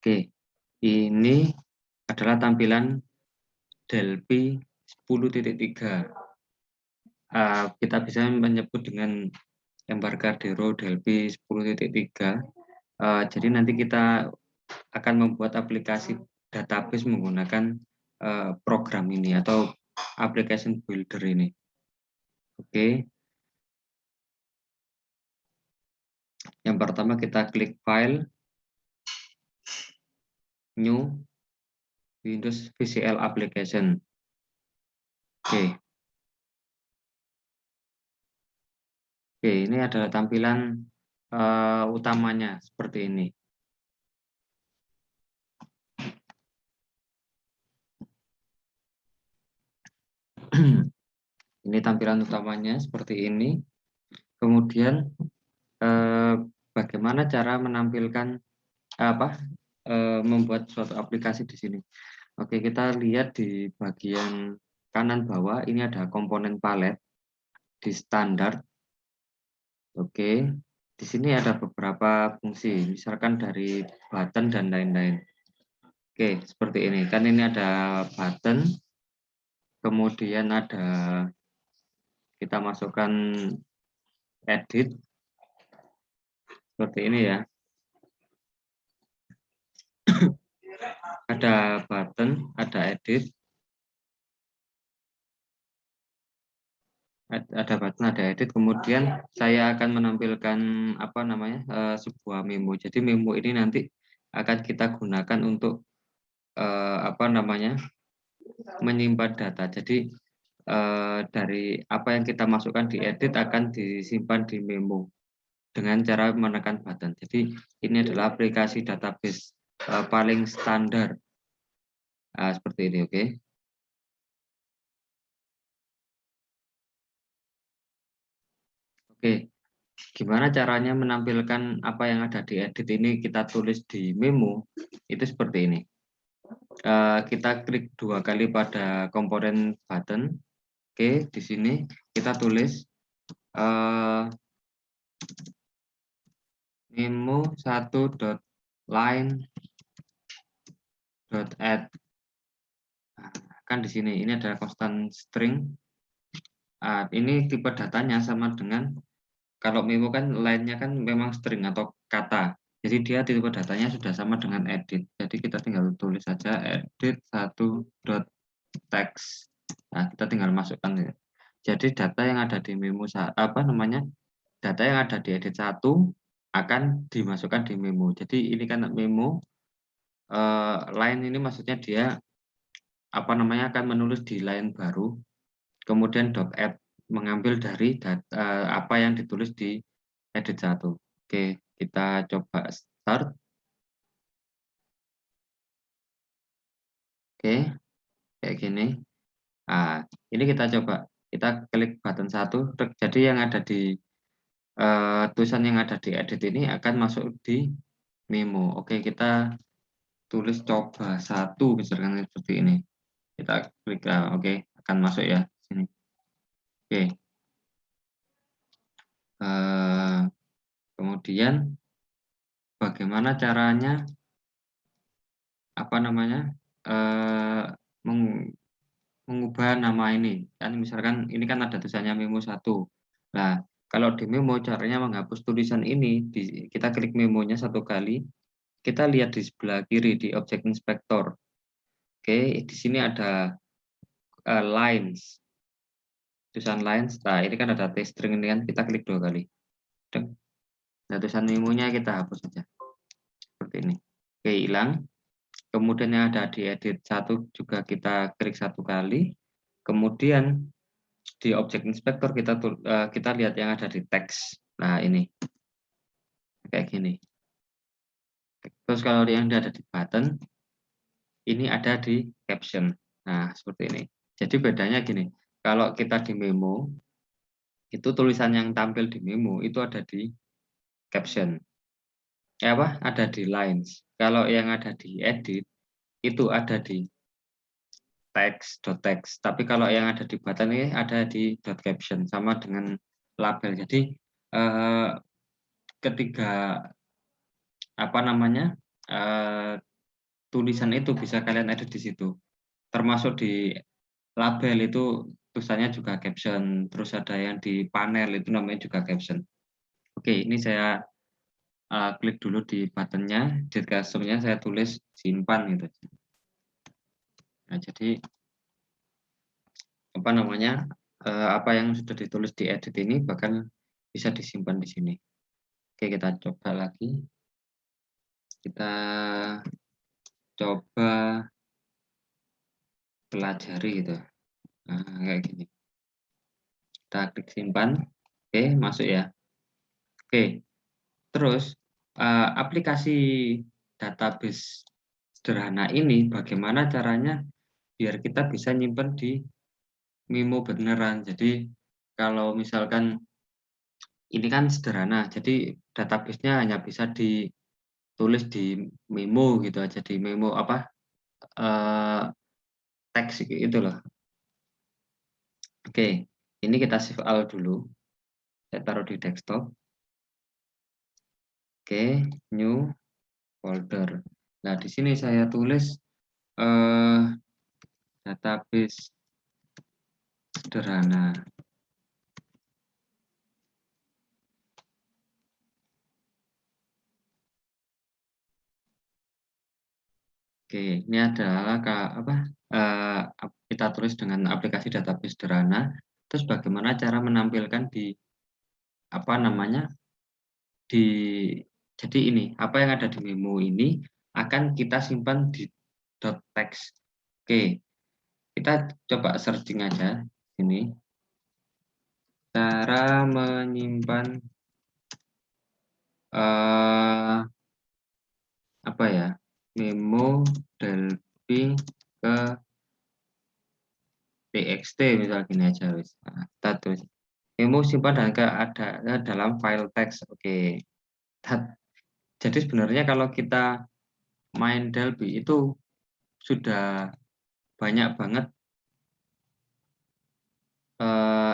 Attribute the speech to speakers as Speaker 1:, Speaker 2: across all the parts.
Speaker 1: Oke, ini adalah tampilan Delphi 10.3. Kita bisa menyebut dengan Embarcadero Delphi 10.3. Jadi nanti kita akan membuat aplikasi database menggunakan program ini atau application builder ini. Oke. Yang pertama kita klik file, new, Windows VCL application. Oke. Oke, ini adalah tampilan utamanya seperti ini. Ini tampilan utamanya seperti ini. Kemudian bagaimana cara menampilkan membuat suatu aplikasi di sini. Oke, kita lihat di bagian kanan bawah ini ada komponen palet di standar. Oke, di sini ada beberapa fungsi, misalkan dari button dan lain-lain. Oke, seperti ini. Kan ini ada button, kemudian ada kita masukkan edit seperti ini ya. Ada button, ada edit, kemudian saya akan menampilkan sebuah memo. Jadi memo ini nanti akan kita gunakan untuk menyimpan data. Jadi dari apa yang kita masukkan di edit akan disimpan di memo dengan cara menekan button. Jadi ini adalah aplikasi database paling standar seperti ini. Oke. Oke, gimana caranya menampilkan apa yang ada di edit ini kita tulis di memo, itu seperti ini. Kita klik 2 kali pada komponen button. Oke, di sini kita tulis memo 1.line.add. Kan di sini ini adalah constant string. Ini tipe datanya sama dengan kalau memo kan line-nya kan memang string atau kata. Jadi dia tipe datanya sudah sama dengan edit. Jadi kita tinggal tulis saja edit 1.text. Nah, kita tinggal masukkan ya. Jadi data yang ada di memo data yang ada di edit 1 akan dimasukkan di memo. Jadi ini kan memo line ini maksudnya dia akan menulis di line baru. Kemudian .add mengambil dari data apa yang ditulis di edit 1. Oke, kita coba start. Oke, kayak gini. Ini kita coba. Kita klik button 1. Jadi yang ada di tulisan yang ada di edit ini akan masuk di memo. Oke, kita tulis coba 1 misalkan seperti ini. Kita klik oke, akan masuk ya sini. Oke. Kemudian bagaimana caranya mengubah nama ini. Kan misalkan ini kan ada tulisannya memo 1. Nah, kalau di memo caranya menghapus tulisan ini, kita klik memonya 1 kali. Kita lihat di sebelah kiri di Object Inspector. Oke, di sini ada lines. Tulisan lines. Nah, ini kan ada text string ini kan, kita klik 2 kali. Nah, tulisan memonya kita hapus saja. Seperti ini. Oke, hilang. Kemudian yang ada di edit 1 juga kita klik 1 kali. Kemudian di Object Inspector kita lihat yang ada di teks. Nah, ini. Kayak gini. Terus kalau yang ada di button, ini ada di caption. Nah, seperti ini. Jadi bedanya gini, kalau kita di memo, itu tulisan yang tampil di memo itu ada di caption. Ada di lines. Kalau yang ada di edit, itu ada di text. Tapi kalau yang ada di button ini ada di .caption, sama dengan label. Jadi ketiga tulisan itu bisa kalian edit di situ. Termasuk di label itu tulisannya juga caption, terus ada yang di panel itu namanya juga caption. Oke, ini saya klik dulu di buttonnya, di cursor-nya saya tulis simpan gitu. Nah, jadi apa namanya apa yang sudah ditulis di edit ini bahkan bisa disimpan di sini. Oke, kita coba lagi. Kita coba pelajari gitu. Nah, kayak gini. Kita klik simpan. Oke, masuk ya. Oke, terus aplikasi database sederhana ini bagaimana caranya biar kita bisa nyimpen di Memo beneran. Jadi kalau misalkan ini kan sederhana, jadi database-nya hanya bisa ditulis di memo gitu aja, di memo apa, teks itu loh. Oke, ini kita save all dulu, saya taruh di desktop. Oke, new folder. Nah, di sini saya tulis database sederhana. Oke, ini adalah kita tulis dengan aplikasi database sederhana. Terus bagaimana cara menampilkan di apa namanya di jadi ini apa yang ada di memo ini akan kita simpan di .text. Oke, kita coba searching aja ini cara menyimpan apa ya memo Delphi ke txt misal gini aja wis. Nah, kita tulis memo simpan dan ada dalam file teks. Oke. Jadi sebenarnya kalau kita main Delphi itu sudah banyak banget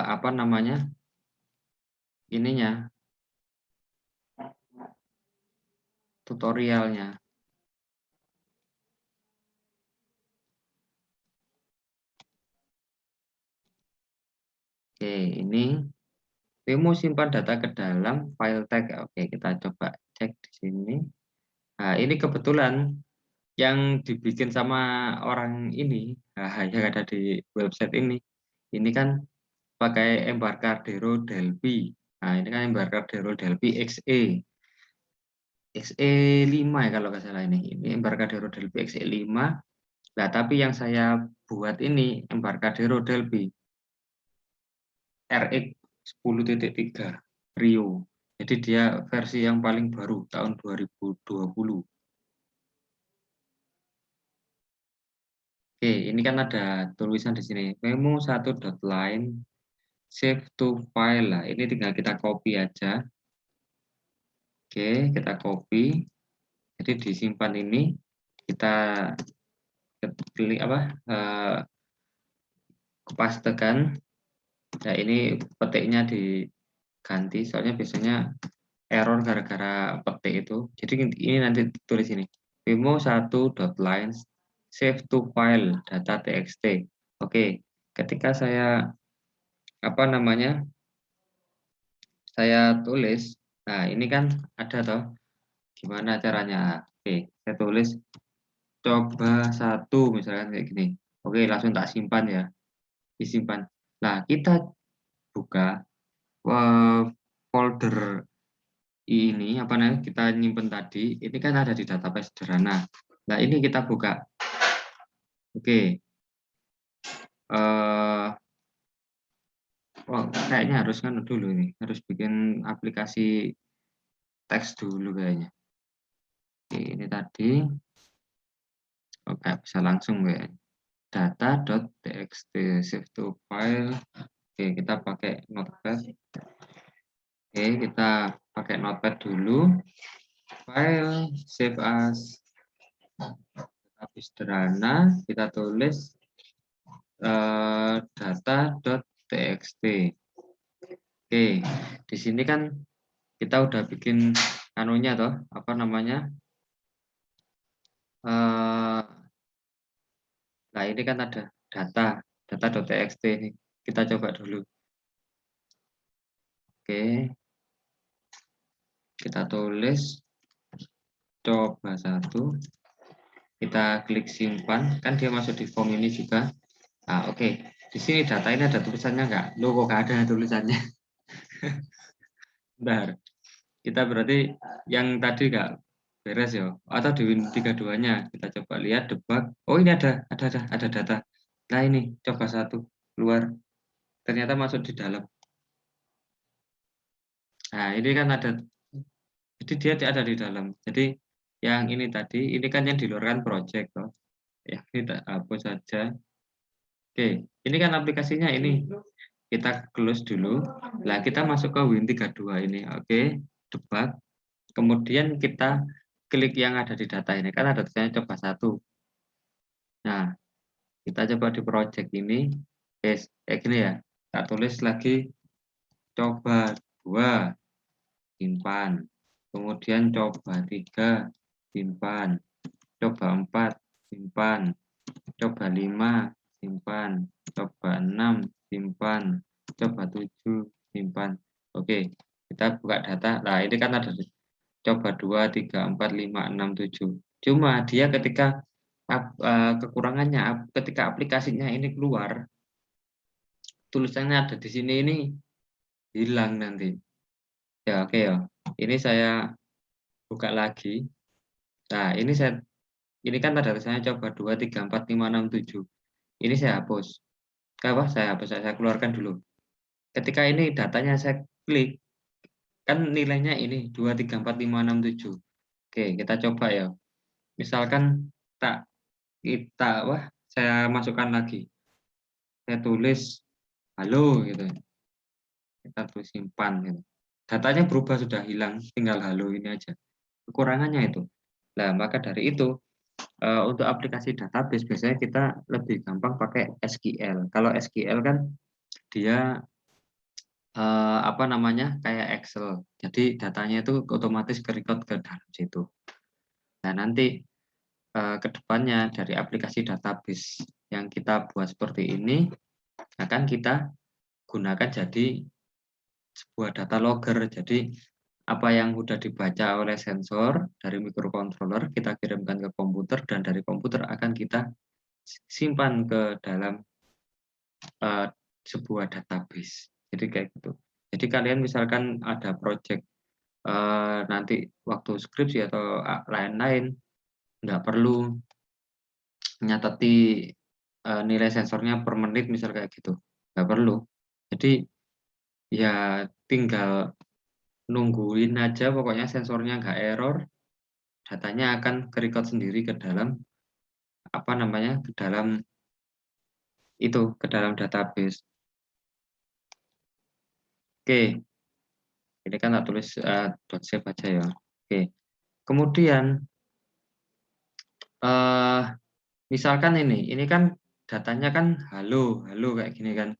Speaker 1: apa namanya ininya tutorialnya. Oke, ini Vimo simpan data ke dalam file tag. Oke, kita coba cek di sini. Nah, ini kebetulan yang dibikin sama orang ini, yang ada di website ini. Ini kan pakai Embarcadero Delphi. Nah, ini kan Embarcadero Delphi XE. XE5 ya kalau nggak salah ini. Ini Embarcadero Delphi XE5. Nah, tapi yang saya buat ini Embarcadero Delphi RX 10.3 Rio. Jadi dia versi yang paling baru tahun 2020. Oke, ini kan ada tulisan di sini memo 1.line save to file lah. Ini tinggal kita copy aja. Oke, kita copy. Jadi disimpan ini kita klik apa? Pastekan. Nah, ini petiknya diganti soalnya biasanya error gara-gara petik itu. Jadi ini nanti tulis ini. Memo 1.line save to file data txt. Oke, ketika saya apa namanya? Saya tulis. Nah, ini kan ada toh gimana caranya. Oke, saya tulis coba satu misalkan kayak gini. Oke, langsung tak simpan ya. Disimpan. Nah, kita buka folder ini apa namanya kita nyimpen tadi ini kan ada di database sederhana. Nah ini kita buka. Oke. Kayaknya harus kan dulu ini harus bikin aplikasi teks dulu kayaknya. Oke, ini tadi. Oke bisa langsung kayak data.txt save to file. Oke kita pakai notepad. Oke kita pakai notepad dulu. File save as sederhana kita tulis data.txt. Oke, di sini kan kita udah bikin anunya toh, apa namanya? Eee, nah ini kan ada data.txt nih. Kita coba dulu. Oke, kita tulis coba 1, kita klik simpan, kan dia masuk di form ini juga. Nah, oke. Di sini data ini ada tulisannya nggak? Loh, kok nggak ada tulisannya? Bentar. Kita berarti yang tadi nggak beres ya? Atau di Win 32-nya? Kita coba lihat debug. Oh, ini ada data. Nah, ini coba 1 keluar. Ternyata masuk di dalam. Nah, ini kan ada, jadi dia ada di dalam. Jadi yang ini tadi, ini kan yang di luar kan project toh. Ya, kita hapus saja. Oke, ini kan aplikasinya ini. Kita close dulu. Nah, kita masuk ke Win32 ini. Oke, debug. Kemudian kita klik yang ada di data ini. Kan ada tulisannya coba 1. Nah, kita coba di project ini. Gini ya. Kita tulis lagi coba 2, simpan. Kemudian coba 3, simpan. Coba 4, simpan. Coba 5, simpan. Coba 6, simpan. Coba 7, simpan. Oke, kita buka data. Nah, ini kan ada coba 2, 3, 4, 5, 6, 7. Cuma dia ketika kekurangannya ketika aplikasinya ini keluar, tulisannya ada di sini ini hilang nanti. Ya, oke ya. Ini saya buka lagi. Nah, ini kan ada tulisannya coba 2, 3, 4, 5, 6, 7. Ini saya hapus. Apa? Saya hapus, saya keluarkan dulu. Ketika ini datanya saya klik, kan nilainya ini 2, 3, 4, 5, 6, 7. Oke, kita coba ya. Misalkan saya masukkan lagi. Saya tulis halo gitu. Kita tulis simpan gitu. Datanya berubah sudah hilang, tinggal halo ini aja. Kekurangannya itu. Nah, maka dari itu untuk aplikasi database biasanya kita lebih gampang pakai SQL. Kalau SQL kan dia apa namanya, kayak Excel. Jadi datanya itu otomatis ke-record ke dalam situ. Nah, nanti ke depannya dari aplikasi database yang kita buat seperti ini akan kita gunakan jadi sebuah data logger. Jadi apa yang sudah dibaca oleh sensor dari microcontroller kita kirimkan ke komputer dan dari komputer akan kita simpan ke dalam sebuah database. Jadi kayak gitu. Jadi kalian misalkan ada project nanti waktu skripsi atau lain-lain, nggak perlu nyatati nilai sensornya per menit misal kayak gitu, nggak perlu. Jadi ya tinggal nungguin aja pokoknya sensornya nggak error, datanya akan ke-record sendiri ke dalam apa namanya, ke dalam itu, ke dalam database. Oke, ini kan tak tulis .save aja ya. Oke, kemudian eh misalkan ini kan datanya kan halo, halo kayak gini kan.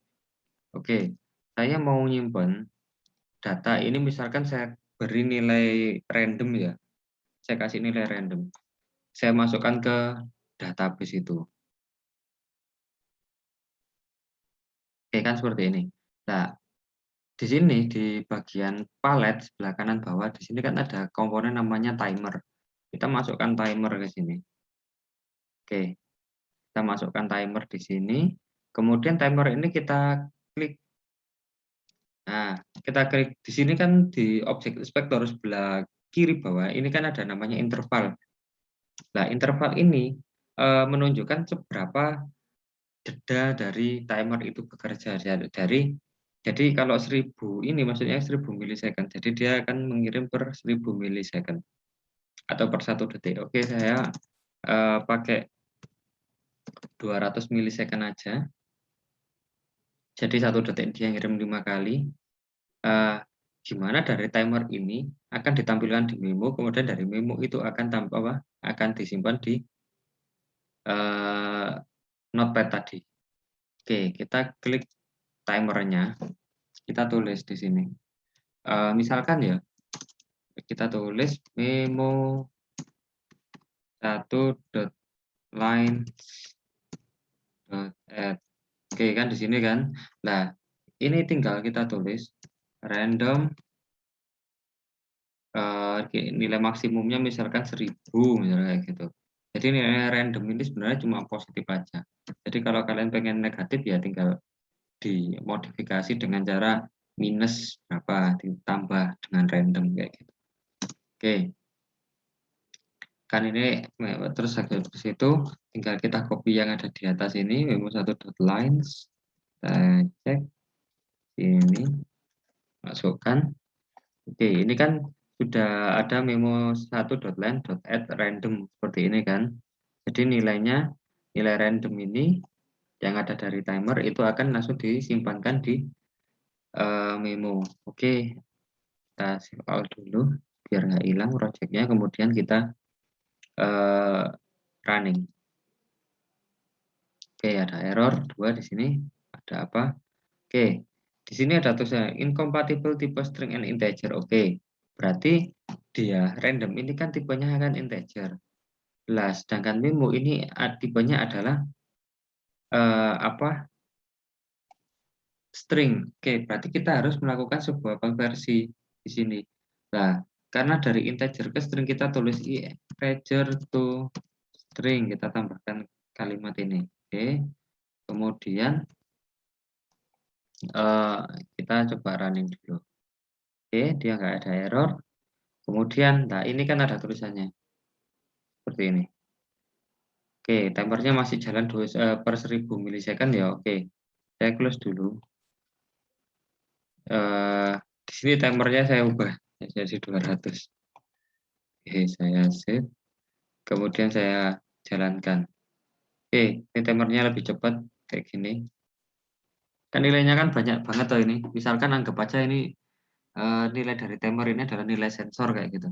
Speaker 1: Oke, saya mau nyimpen data ini misalkan saya beri nilai random ya. Saya kasih nilai random. Saya masukkan ke database itu. Oke kan seperti ini. Nah, di sini di bagian palet sebelah kanan bawah di sini kan ada komponen namanya timer. Kita masukkan timer ke sini. Oke, kita masukkan timer di sini. Kemudian timer ini kita klik. Nah, kita klik di sini kan di objek inspektor sebelah kiri bawah ini kan ada namanya interval. Nah, interval ini menunjukkan seberapa jeda dari timer itu bekerja jadi kalau 1000 ini maksudnya 1000 milisecond. Jadi dia akan mengirim per 1000 milisecond atau per 1 detik. Oke, saya pakai 200 milisecond aja. Jadi 1 detik dia ngirim 5 kali. Gimana dari timer ini akan ditampilkan di memo, kemudian dari memo itu akan disimpan di notepad tadi. Oke, kita klik timernya, kita tulis di sini. Misalkan ya, kita tulis memo 1.line add. Oke kan di sini kan. Nah, ini tinggal kita tulis random nilai maksimumnya misalkan 1000 misalnya kayak gitu. Jadi nilai random ini sebenarnya cuma positif aja. Jadi kalau kalian pengen negatif ya tinggal dimodifikasi dengan cara minus berapa ditambah dengan random kayak gitu. Oke. Kan ini terus habis itu tinggal kita copy yang ada di atas ini memo1.lines, kita cek ini, masukkan. Oke, ini kan sudah ada memo1.line.add random seperti ini kan. Jadi nilai random ini yang ada dari timer itu akan langsung disimpankan di memo. Oke, kita save all dulu biar nggak hilang projectnya. Kemudian kita running. Oke, ada error 2 di sini. Ada apa? Oke, di sini ada tulisan incompatible type string and integer. Oke, berarti dia random ini kan tipenya akan integer. Lah, sedangkan memo ini tipenya adalah apa? String. Oke, berarti kita harus melakukan sebuah konversi di sini. Nah, karena dari integer ke string kita tulis integer to string, kita tambahkan kalimat ini. Oke, kemudian kita coba running dulu. Oke, dia nggak ada error. Kemudian, nah ini kan ada tulisannya seperti ini. Oke, timernya masih jalan per 1000 milisecond ya. Oke, saya close dulu. Di sini timernya saya ubah jadi 200. Oke, saya save. Kemudian saya jalankan. Oke, ini timernya lebih cepat kayak gini. Kan nilainya kan banyak banget tuh ini. Misalkan anggap aja ini nilai dari timer ini adalah nilai sensor kayak gitu.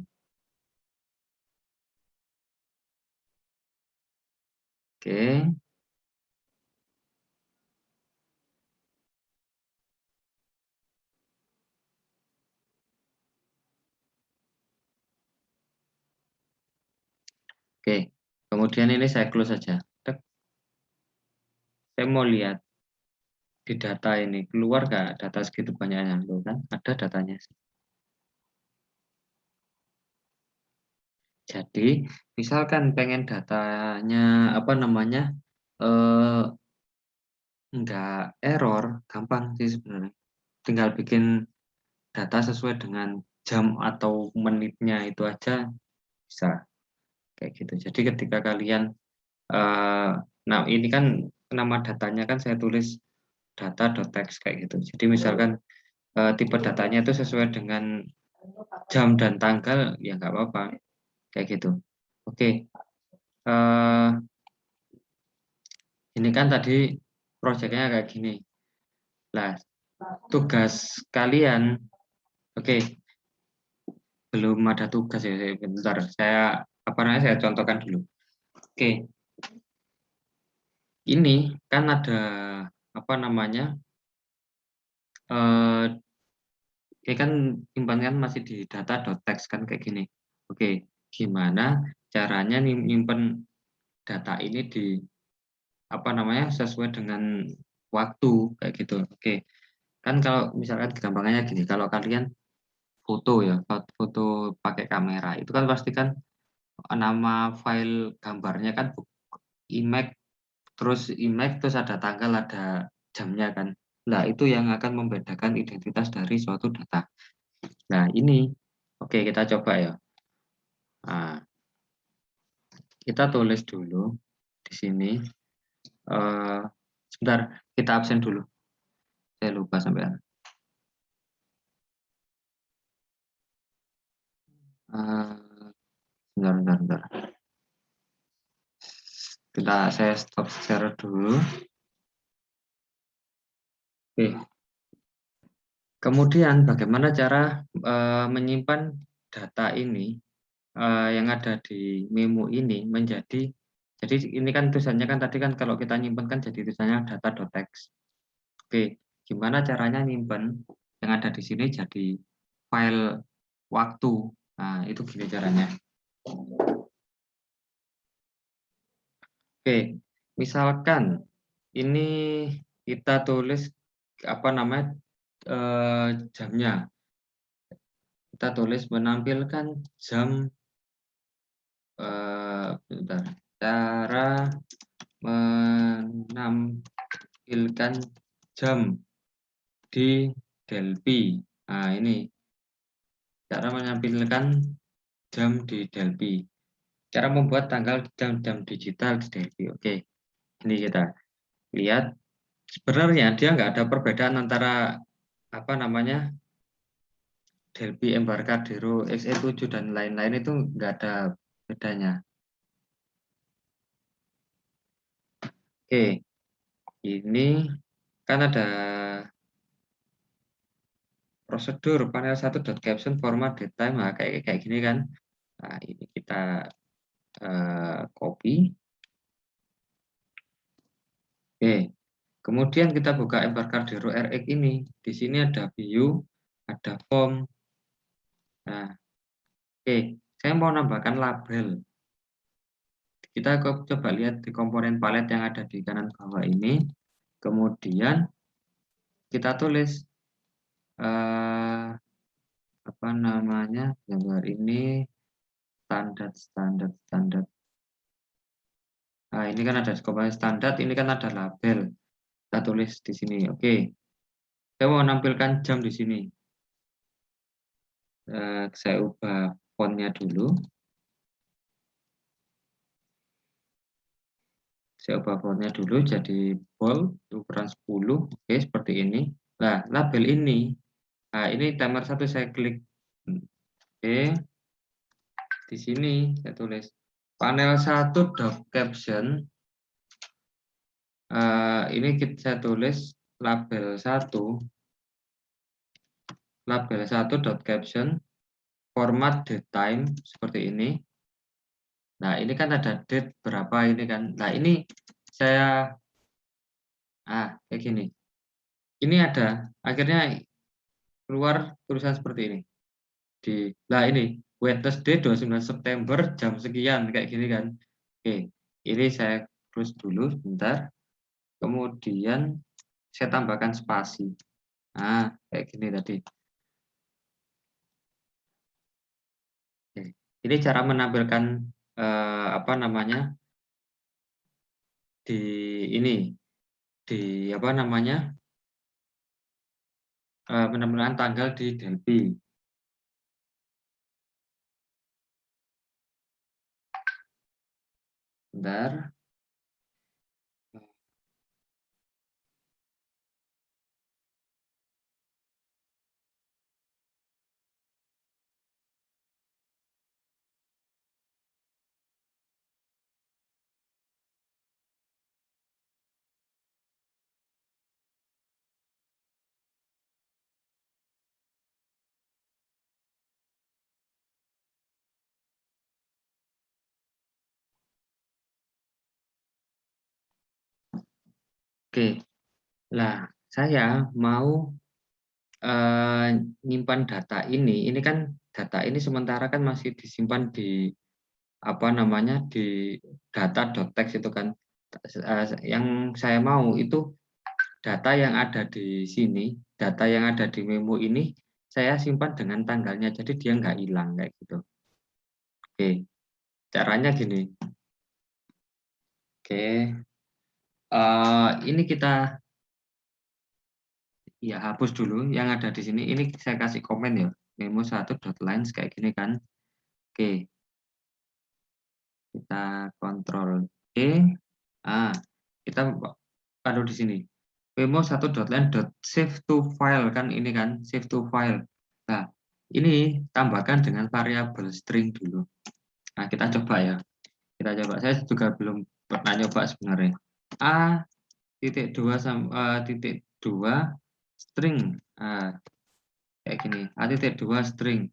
Speaker 1: Oke, oke. Kemudian ini saya close saja. Saya mau lihat di data ini keluar nggak data segitu banyaknya loh kan ada datanya. Jadi misalkan pengen datanya apa namanya eh, nggak error, gampang sih sebenarnya. Tinggal bikin data sesuai dengan jam atau menitnya itu aja bisa kayak gitu. Jadi ketika kalian nah ini kan nama datanya kan saya tulis data.txt kayak gitu. Jadi misalkan tipe datanya itu sesuai dengan jam dan tanggal ya nggak apa-apa kayak gitu. Oke, eh, ini kan tadi proyeknya kayak gini. Nah, tugas kalian, oke, belum ada tugas ya. Bentar, saya apa namanya? Saya contohkan dulu. Oke, ini kan ada apa namanya? Eh, ini kan simpannya masih di data.txt kan kayak gini. Oke, gimana caranya nyimpen data ini di apa namanya sesuai dengan waktu kayak gitu. Oke, kan kalau misalkan gampangannya gini, kalau kalian foto ya, foto pakai kamera itu kan pasti kan nama file gambarnya kan image terus ada tanggal ada jamnya kan. Nah, itu yang akan membedakan identitas dari suatu data. Nah, ini oke kita coba ya. Nah, kita tulis dulu di sini eh sebentar kita absen dulu. Saya lupa sampai bentar, bentar, bentar. Saya stop share dulu. Oke. Kemudian bagaimana cara menyimpan data ini yang ada di memo ini menjadi jadi ini kan tulisannya kan tadi kan kalau kita nyimpan kan jadi tulisannya data.txt. Oke, gimana caranya nyimpan yang ada di sini jadi file waktu. Nah, itu gini caranya. Oke, misalkan ini kita tulis apa namanya, jamnya. Kita tulis menampilkan jam, bentar, cara menampilkan jam di Delphi. Nah, ini cara menampilkan jam di Delphi. Cara membuat tanggal jam-jam digital di Delphi. Oke, ini kita lihat. Sebenarnya dia nggak ada perbedaan antara apa namanya Delphi Embarcadero XE7 dan lain-lain, itu nggak ada bedanya. Oke, ini kan ada prosedur panel 1.caption format datetime, nah, kayak gini kan. Nah, ini kita copy. Oke, kemudian kita buka Embarcadero RX ini. Di sini ada view, ada form. Nah, oke, saya mau nambahkan label. Kita coba lihat di komponen palet yang ada di kanan bawah ini. Kemudian kita tulis apa namanya, gambar ini standar. Nah, ini kan ada komponen standar, ini kan ada label. Kita tulis di sini. Oke, saya mau menampilkan jam di sini. Saya ubah fontnya dulu. Saya ubah fontnya dulu jadi bold, ukuran 10. Oke, seperti ini. Nah, label ini. Nah, ini timer 1 saya klik. Oke, di sini saya tulis panel 1.caption. Ini saya tulis label 1.caption format datetime seperti ini. Nah, ini kan ada date berapa ini kan. Nah, ini saya kayak gini. Ini ada akhirnya keluar tulisan seperti ini. Nah, ini Wednesday 29 September jam sekian kayak gini kan. Oke, ini saya close dulu sebentar. Kemudian saya tambahkan spasi. Nah, kayak gini tadi. Oke. Ini cara menampilkan apa namanya di ini di apa namanya penampilan tanggal di Delphi. Bentar. Oke. Lah, saya mau nyimpan data ini kan data ini sementara kan masih disimpan di apa namanya di data.txt itu kan. Yang saya mau itu data yang ada di sini, data yang ada di memo ini saya simpan dengan tanggalnya, jadi dia nggak hilang kayak gitu. Oke, caranya gini. Oke, ini kita ya hapus dulu yang ada di sini. Ini saya kasih komen ya, memo 1.lines kayak gini kan. Oke, kita kontrol D. Kita taruh di sini. Memo 1.line save to file kan ini kan, save to file. Nah, ini tambahkan dengan variabel string dulu. Nah, kita coba ya. Kita coba. Saya juga belum pernah nyoba sebenarnya. A.2 string. Nah, kayak gini. A.2 string.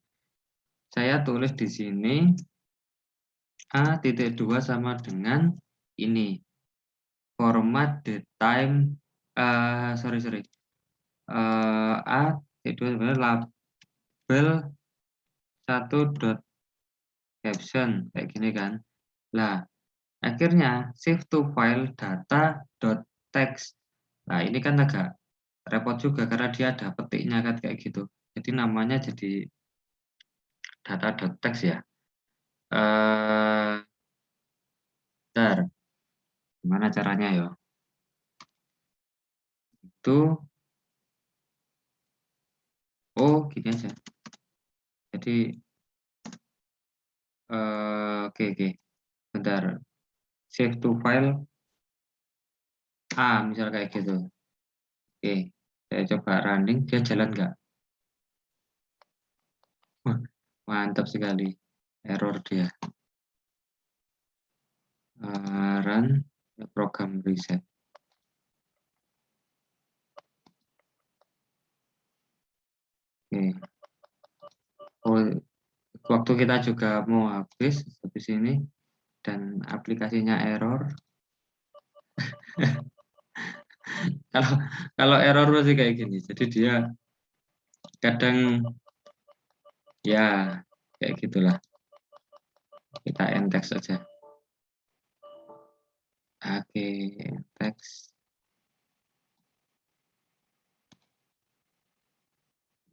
Speaker 1: Saya tulis di sini A.2 sama dengan ini. Format datetime, sorry. A.2 sebenarnya label 1.caption kayak gini kan. Lah, Akhirnya save to file data.txt. Nah, ini kan agak repot juga karena dia ada petiknya kan kayak gitu. Jadi namanya jadi data.txt ya. Bentar, gimana caranya ya? Itu gini aja. Jadi oke. Bentar. Save to file misal kayak gitu. Oke, saya coba running, dia jalan nggak? Wah, mantap sekali. Error dia. Run program reset. Oke. Waktu kita juga mau habis ini dan aplikasinya error. Kalau kalau error pasti kayak gini. Jadi dia kadang ya kayak gitulah. Kita end text saja. Oke, teks.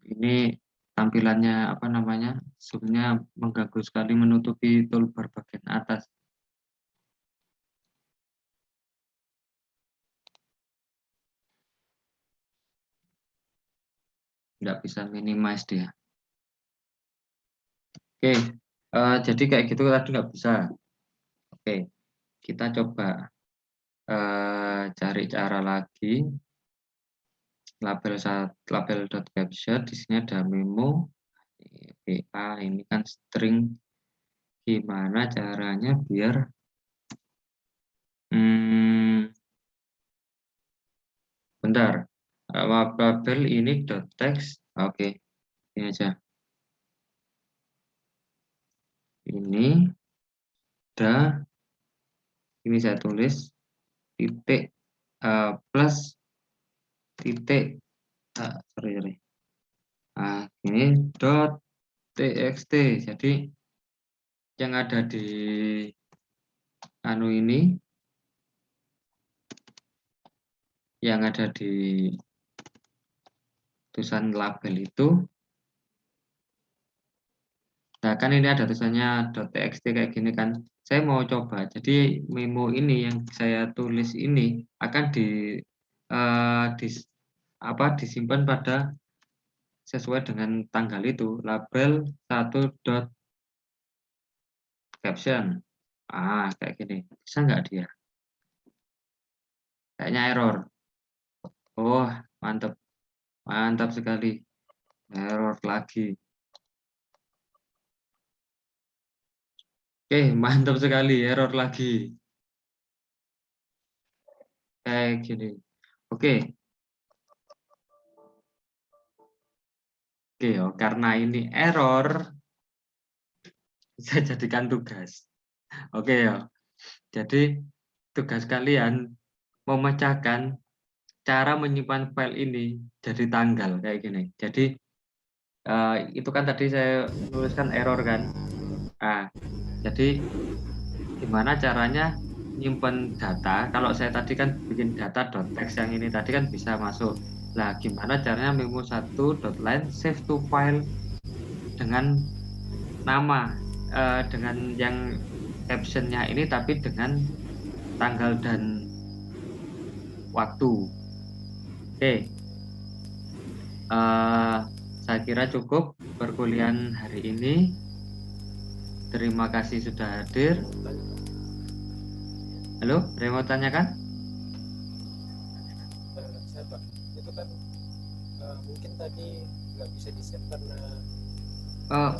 Speaker 1: Ini tampilannya apa namanya? Zoom-nya mengganggu sekali menutupi toolbar bagian atas. Nggak bisa minimize dia. Oke, jadi kayak gitu tadi nggak bisa. Oke, kita coba cari cara lagi. Label.caption, di sini ada memo. PA ini kan string. Gimana caranya biar bentar. Label ini .text. Oke, ini aja. Ini ada, ini saya tulis titik plus titik sorry. Ini .txt. Jadi yang ada di ini yang ada di tulisan label itu. Nah, kan ini ada tulisannya .txt kayak gini kan. Saya mau coba. Jadi memo ini yang saya tulis ini akan disimpan pada sesuai dengan tanggal itu, label 1.caption. Kayak gini. Bisa nggak dia? Kayaknya error. Oh, mantap. Mantap sekali. Error lagi. Oke, mantap sekali. Error lagi. Kayak gini. Oke. Oke, karena ini error, saya jadikan tugas. Oke ya. Jadi tugas kalian memecahkan cara menyimpan file ini jadi tanggal kayak gini. Jadi itu kan tadi saya tuliskan error kan. Jadi gimana caranya nyimpen data? Kalau saya tadi kan bikin data.txt yang ini tadi kan bisa masuk. Nah, gimana caranya memo1.line save to file dengan nama dengan yang captionnya ini tapi dengan tanggal dan waktu. Oke, saya kira cukup perkuliahan hari ini. Terima kasih sudah hadir. Halo, ada yang mau tanyakan?
Speaker 2: Saya Pak, itu kan mungkin tadi nggak bisa di-save karena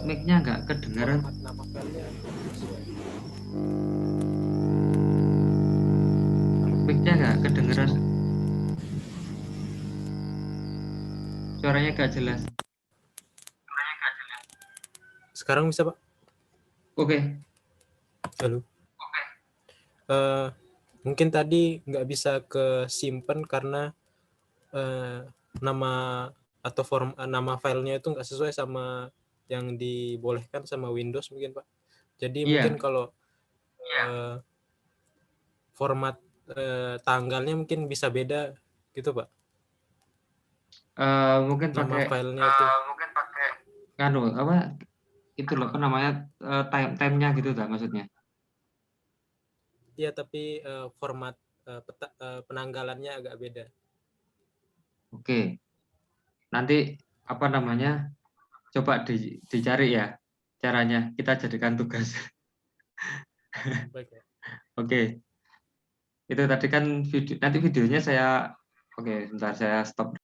Speaker 1: Mic-nya nggak kedengaran.
Speaker 2: format nama filenya sesuai.
Speaker 1: Mic-nya nggak kedengaran. Suaranya nggak jelas.
Speaker 2: Sekarang bisa Pak?
Speaker 1: Oke.
Speaker 2: Halo. Mungkin tadi nggak bisa ke simpen karena nama atau nama filenya itu nggak sesuai sama yang dibolehkan sama Windows mungkin Pak. Jadi
Speaker 1: Iya.
Speaker 2: mungkin kalau format tanggalnya mungkin bisa beda gitu, Pak.
Speaker 1: Mungkin
Speaker 2: Nama
Speaker 1: pakai
Speaker 2: filenya itu.
Speaker 1: anu apa itu loh apa namanya time-nya gitu dah maksudnya.
Speaker 2: Iya, tapi format penanggalannya agak beda.
Speaker 1: Oke, nanti apa namanya coba dicari ya caranya. Kita jadikan tugas.
Speaker 2: Baik, Pak.
Speaker 1: Oke, itu tadi kan video. Nanti videonya saya oke, sebentar saya stop.